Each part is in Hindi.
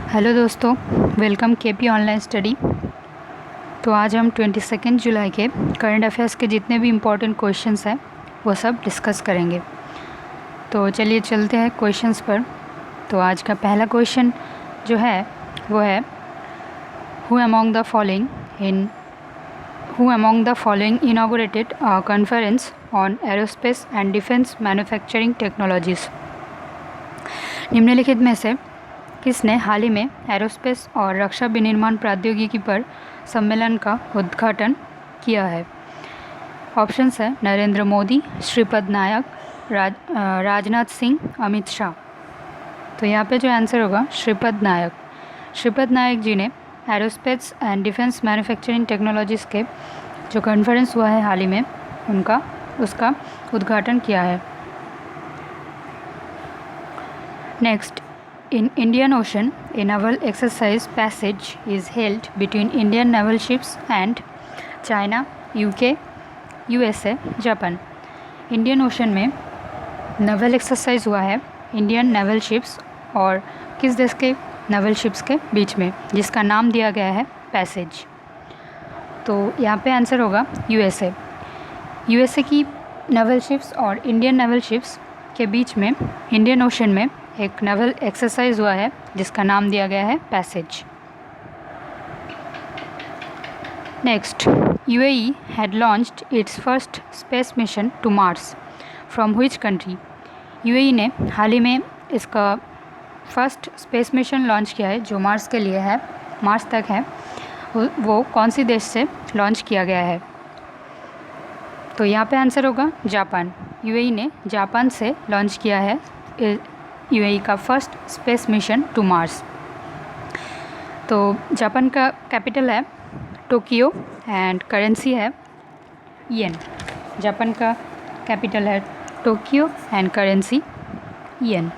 हेलो दोस्तों, वेलकम केपी ऑनलाइन स्टडी। तो आज हम 22 जुलाई के करंट अफेयर्स के जितने भी इम्पोर्टेंट क्वेश्चंस हैं वो सब डिस्कस करेंगे। तो चलिए चलते हैं क्वेश्चंस पर। तो आज का पहला क्वेश्चन जो है वो है who among the following inaugurated conference on aerospace and defence manufacturing technologies. निम्नलिखित में से किसने हाल ही में एरोस्पेस और रक्षा विनिर्माण प्रौद्योगिकी पर सम्मेलन का उद्घाटन किया है? ऑप्शंस है नरेंद्र मोदी, श्रीपद नायक, राजनाथ सिंह, अमित शाह। तो यहाँ पे जो आंसर होगा श्रीपद नायक। श्रीपद नायक जी ने aerospace and defence manufacturing technologies के जो कॉन्फ्रेंस हुआ है हाल ही में उसका उद्घाटन किया है। Next, in Indian Ocean, a naval exercise passage is held between Indian naval ships and China, UK, USA, Japan. Indian ocean में नवल एक्सरसाइज हुआ है इंडियन नेवल शिप्स और किस देश के नेवल शिप्स के बीच में, जिसका नाम दिया गया है पैसेज। तो यहाँ पे आंसर होगा यूएसए। यूएसए की नेवल शिप्स और इंडियन नेवल शिप्स के बीच में इंडियन ओशन में एक नेवल एक्सरसाइज हुआ है जिसका नाम दिया गया है passage. Next, UAE had launched its first space mission to Mars from which country. UAE ने हाल ही में इसका फर्स्ट स्पेस मिशन लॉन्च किया है जो मार्स के लिए है, मार्स तक है। वो कौन सी देश से लॉन्च किया गया है? तो यहाँ पे आंसर होगा जापान। यूएई ने जापान से लॉन्च किया है यूएई का first space mission to Mars. तो जापान का कैपिटल है टोक्यो एंड करेंसी है येन। जापान का कैपिटल है Tokyo and currency yen.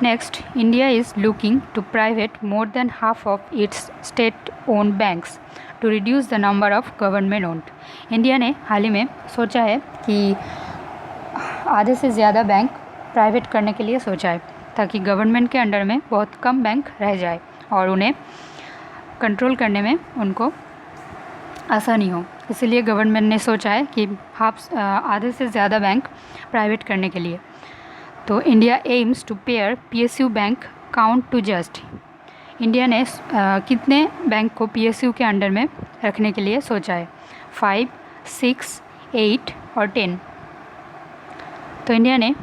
Next, India is looking to private more than half of its state owned banks to reduce the number of government owned. India ने हाल ही में सोचा है कि आधे से ज़्यादा बैंक प्राइवेट करने के लिए सोचा है ताकि गवर्नमेंट के अंडर में बहुत कम बैंक रह जाए और उन्हें कंट्रोल करने में उनको आसानी हो। इसीलिए गवर्नमेंट ने सोचा है कि आधे से ज़्यादा बैंक प्राइवेट करने के लिए। तो India aims to pair PSU bank count to just. India ने कितने बैंक को पीएसयू के अंडर में रखने के लिए सोचा है? 5, 6, 8 और 10। तो इंडिया ने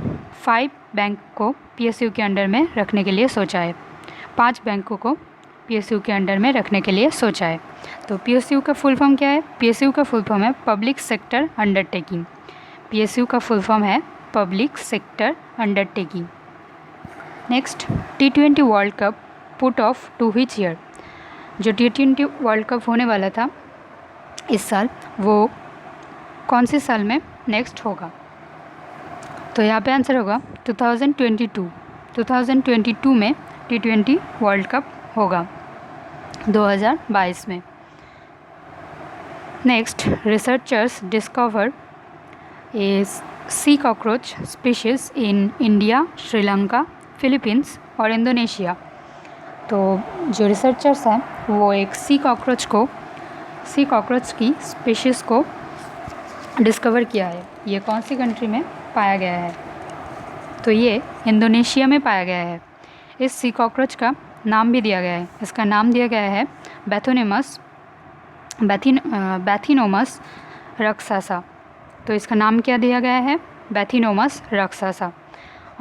5 बैंक को पीएसयू के अंडर में रखने के लिए सोचा है, 5 बैंकों को पीएसयू के अंडर में रखने के लिए सोचा है। तो पीएसयू का फुल फॉर्म क्या है? पीएसयू का फुल फॉर्म है पब्लिक सेक्टर अंडरटेकिंग। पीएसयू का फुल फॉर्म है public sector undertaking. Next, T20 world cup put off to which year. जो T20 वर्ल्ड कप होने वाला था इस साल, वो कौन से साल में नेक्स्ट होगा? तो यहाँ पे आंसर होगा 2022। 2022 में T20 वर्ल्ड कप होगा 2022 में। Next, researchers discover A C cockroach species in India, Sri Lanka, Philippines और इंडोनेशिया। तो जो रिसर्चर्स हैं वो एक सी कॉकरोच की स्पीशीज़ को डिस्कवर किया है। ये कौन सी कंट्री में पाया गया है? तो ये इंडोनेशिया में पाया गया है। इस सी कॉकरोच का नाम भी दिया गया है। इसका नाम दिया गया है बैथिनोमस रक्सासा। तो इसका नाम क्या दिया गया है? बैथिनोमस रक्सासा।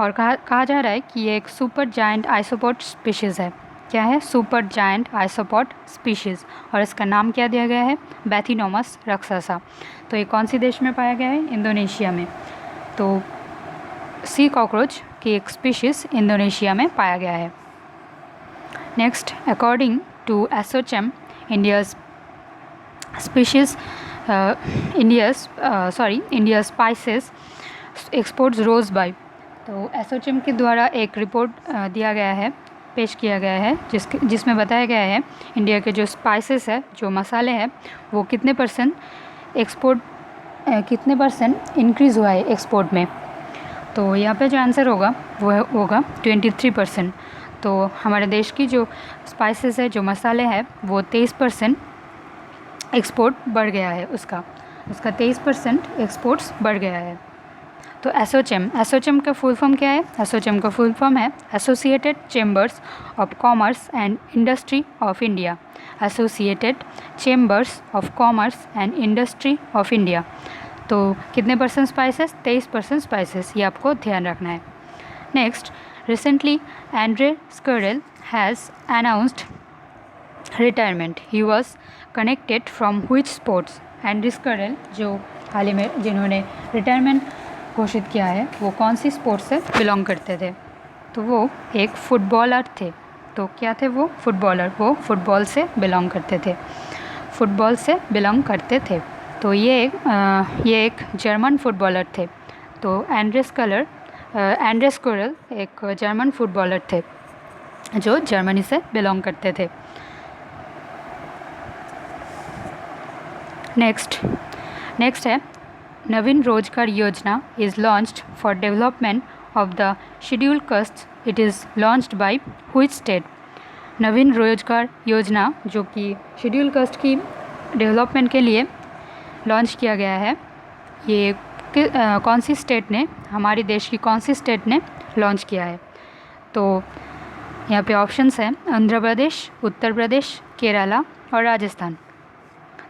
और कहा जा रहा है कि ये एक सुपर जायंट आइसोपॉड स्पीशीज़ है। क्या है? Super giant isopod species. और इसका नाम क्या दिया गया है? बैथिनोमस रक्सासा। तो ये कौन सी देश में पाया गया है? इंडोनेशिया में। तो सी कॉकरोच की एक स्पीशीज़ इंडोनेशिया में पाया गया है। Next, according to Assocham, India's spices exports rose by. तो एसोचेम के द्वारा एक रिपोर्ट पेश किया गया है जिसमें बताया गया है इंडिया के जो स्पाइसेस है, जो मसाले हैं, वो कितने परसेंट इंक्रीज़ हुआ है एक्सपोर्ट में। तो यहाँ पे जो आंसर होगा वो होगा 23%। तो हमारे देश की जो स्पाइसेस है, जो मसाले हैं, वो 23% एक्सपोर्ट बढ़ गया है, उसका 23% एक्सपोर्ट्स बढ़ गया है। तो एसोचेम का फुल फॉर्म क्या है? एसोचेम का फुल फॉर्म है associated chambers of commerce and industry of India. Associated chambers of commerce and industry of India. तो कितने परसेंट स्पाइसेस? 23% स्पाइसेस, ये आपको ध्यान रखना है। नेक्स्ट, रिसेंटली एंड्रे स्कर्रेल has announced retirement. He was connected from which sports? Andre स्कर्रेल जो हाल ही में जिन्होंने रिटायरमेंट घोषित किया है, वो कौन सी स्पोर्ट्स से बिलोंग करते थे? तो वो एक फुटबॉलर थे। तो क्या थे वो? फुटबॉलर। वो फुटबॉल से बिलोंग करते थे, फुटबॉल से बिलोंग करते थे। तो ये एक जर्मन फुटबॉलर थे। तो एंड्रे स्कर्रेल एक जर्मन फुटबॉलर थे जो जर्मनी से बिलोंग करते थे। नेक्स्ट है, Naveen Rozgar Yojana is launched for development of the scheduled caste. It is launched by which state? Naveen Rozgar Yojana जो कि शेड्यूल कास्ट की डेवलपमेंट के लिए लॉन्च किया गया है, ये कौन सी स्टेट ने, हमारे देश की कौन सी स्टेट ने लॉन्च किया है? तो यहाँ पे ऑप्शंस हैं आंध्र प्रदेश, उत्तर प्रदेश, केरला और राजस्थान।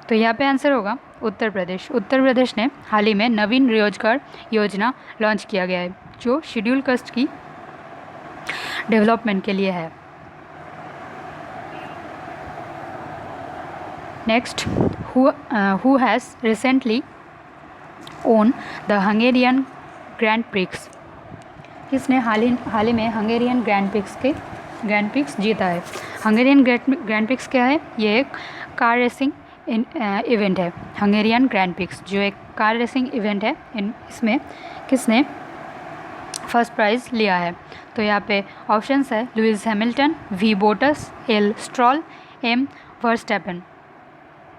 तो यहाँ पे आंसर होगा उत्तर प्रदेश। उत्तर प्रदेश ने हाल ही में नवीन रोजगार योजना लॉन्च किया गया है जो शेड्यूल कास्ट की डेवलपमेंट के लिए है। Next, who has recently own the Hungarian Grand prix? किसने हाल ही में हंगेरियन ग्रैंड प्रिक्स जीता है? हंगेरियन ग्रैंड प्रिक्स क्या है? ये एक कार रेसिंग इवेंट है। हंगेरियन ग्रैंड प्रिक्स जो एक कार रेसिंग इवेंट है, इसमें किसने फर्स्ट प्राइज़ लिया है? तो यहाँ पे ऑप्शंस है Lewis Hamilton, V Bottas, L Stroll, M Verstappen.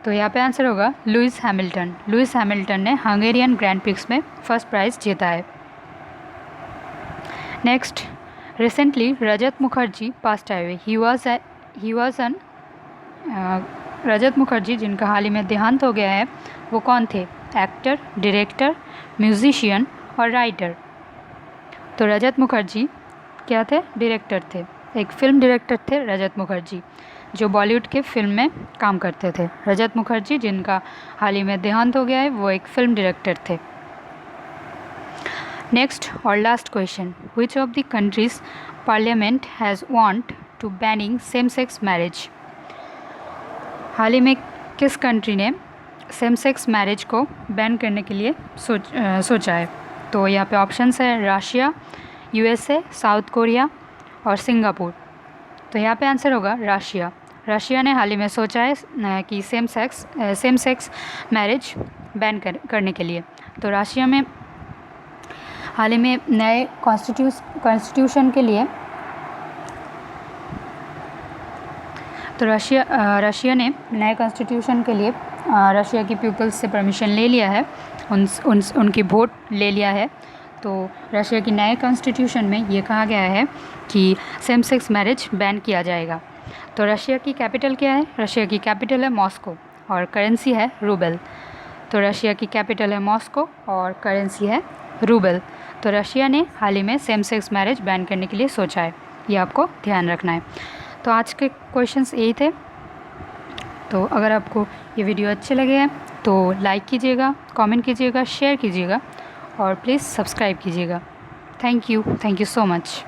तो यहाँ पे आंसर होगा लुइस हैमिल्टन। लुइस हैमिल्टन ने हंगेरियन ग्रैंड प्रिक्स में फर्स्ट प्राइज़ जीता है। Next, recently Rajat Mukherjee passed away. He was an Rajat Mukherjee जिनका हाल ही में देहांत हो गया है, वो कौन थे? एक्टर, डायरेक्टर, म्यूजिशियन और राइटर। तो रजत मुखर्जी क्या थे? डायरेक्टर थे। एक फिल्म डायरेक्टर थे रजत मुखर्जी जो बॉलीवुड के फिल्म में काम करते थे। रजत मुखर्जी जिनका हाल ही में देहांत हो गया है, वो एक फिल्म डायरेक्टर थे। नेक्स्ट और last question, which of the countries parliament has want to banning same sex marriage? हाल ही में किस कंट्री ने सेम सेक्स मैरिज को बैन करने के लिए सोचा है? तो यहाँ पे ऑप्शंस है रशिया, यूएसए, साउथ कोरिया और सिंगापुर। तो यहाँ पे आंसर होगा रशिया। रशिया ने हाल ही में सोचा है कि सेम सेक्स मैरिज बैन करने के लिए। तो रशिया में हाल ही में नए कॉन्स्टिट्यूशन के लिए तो रशिया ने नए कॉन्स्टिट्यूशन के लिए रशिया की पीपल्स से परमिशन ले लिया है, उनकी वोट ले लिया है। तो रशिया की नए कॉन्स्टिट्यूशन में ये कहा गया है कि सेम सेक्स मैरिज बैन किया जाएगा। तो रशिया की कैपिटल क्या है? रशिया की कैपिटल है मॉस्को और करेंसी है रूबल। तो रशिया की कैपिटल है मॉस्को और करेंसी है रूबल। तो रशिया ने हाल ही में सेम सेक्स मैरिज बैन करने के लिए सोचा है, ये आपको ध्यान रखना है। तो आज के क्वेश्चंस यही थे। तो अगर आपको ये वीडियो अच्छे लगे हैं तो लाइक कीजिएगा, कमेंट कीजिएगा, शेयर कीजिएगा और प्लीज़ सब्सक्राइब कीजिएगा। Thank you so much.